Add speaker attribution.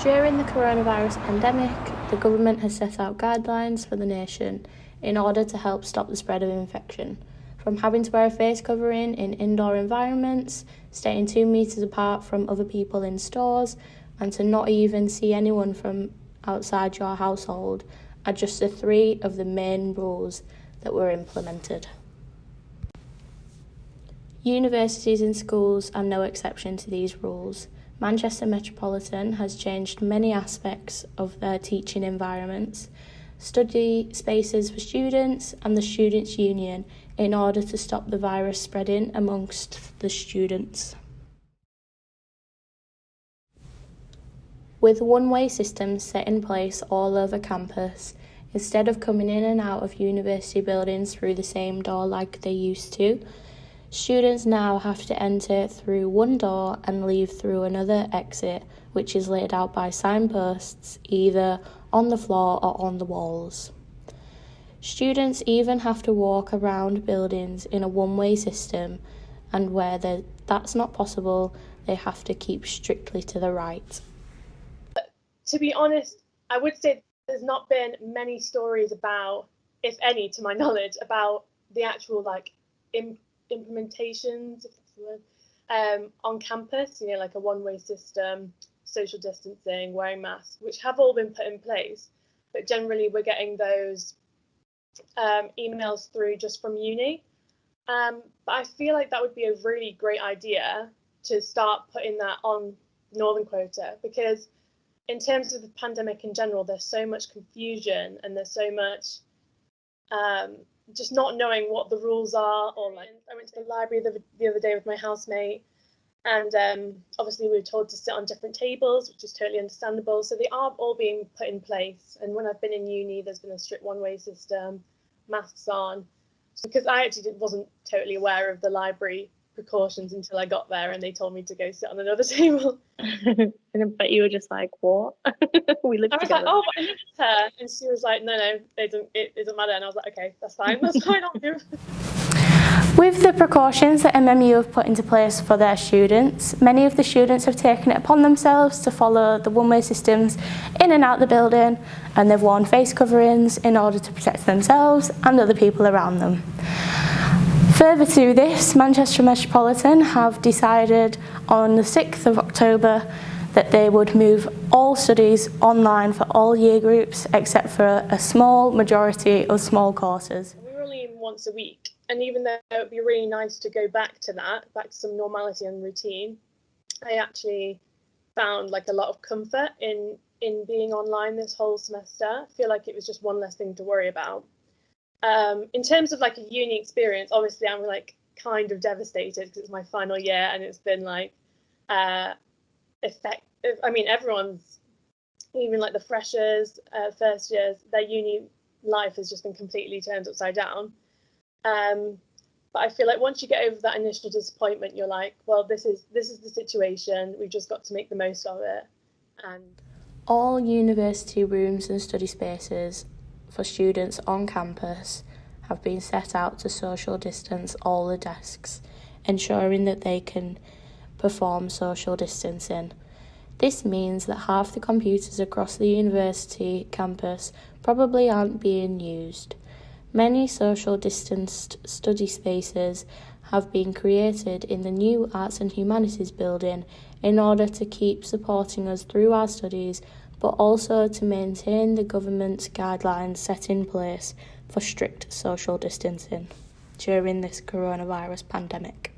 Speaker 1: During the coronavirus pandemic, the government has set out guidelines for the nation in order to help stop the spread of infection, from having to wear a face covering in indoor environments, staying 2 metres apart from other people in stores, and to not even see anyone from outside your household are just the 3 of the main rules that were implemented. Universities and schools are no exception to these rules. Manchester Metropolitan has changed many aspects of their teaching environments, study spaces for students and the Students' Union in order to stop the virus spreading amongst the students. With one-way systems set in place all over campus, instead of coming in and out of university buildings through the same door like they used to, students now have to enter through one door and leave through another exit, which is laid out by signposts either on the floor or on the walls. Students even have to walk around buildings in a one-way system, and where that's not possible, they have to keep strictly to the right.
Speaker 2: To be honest, I would say there's not been many stories about, if any, to my knowledge, about the actual implementations, if that's the word, on campus, like a one-way system, social distancing, wearing masks, which have all been put in place. But generally, we're getting those emails through just from uni. But I feel like that would be a really great idea to start putting that on Northern Quota, because in terms of the pandemic in general, there's so much confusion and there's so much just not knowing what the rules are. Or I went to the library the other day with my housemate, and obviously we were told to sit on different tables, which is totally understandable. So they are all being put in place. And when I've been in uni, there's been a strict one-way system, masks on. So, because I actually wasn't totally aware of the library precautions until I got there, and they told me to go sit on another table.
Speaker 3: And I bet you were just like, what? We live together.
Speaker 2: I was like, oh, but I live with her. And she was like, no, it doesn't matter. And I was like, okay, that's fine, I'll do it.
Speaker 1: With the precautions that MMU have put into place for their students, many of the students have taken it upon themselves to follow the one-way systems in and out the building, and they've worn face coverings in order to protect themselves and other people around them. Further to this, Manchester Metropolitan have decided on the 6th of October that they would move all studies online for all year groups except for a small majority of small courses.
Speaker 2: We were only in once a week, and even though it would be really nice to go back to some normality and routine, I actually found a lot of comfort in being online this whole semester. I feel like it was just one less thing to worry about. In terms of a uni experience, obviously I'm kind of devastated because it's my final year and it's been effective. I mean, everyone's, even the freshers, first years, their uni life has just been completely turned upside down. But I feel like once you get over that initial disappointment, you're like, well, this is the situation. We've just got to make the most of it. And
Speaker 1: all university rooms and study spaces for students on campus have been set out to social distance all the desks, ensuring that they can perform social distancing. This means that half the computers across the university campus probably aren't being used. Many social distanced study spaces have been created in the new Arts and Humanities building in order to keep supporting us through our studies, but also to maintain the government's guidelines set in place for strict social distancing during this coronavirus pandemic.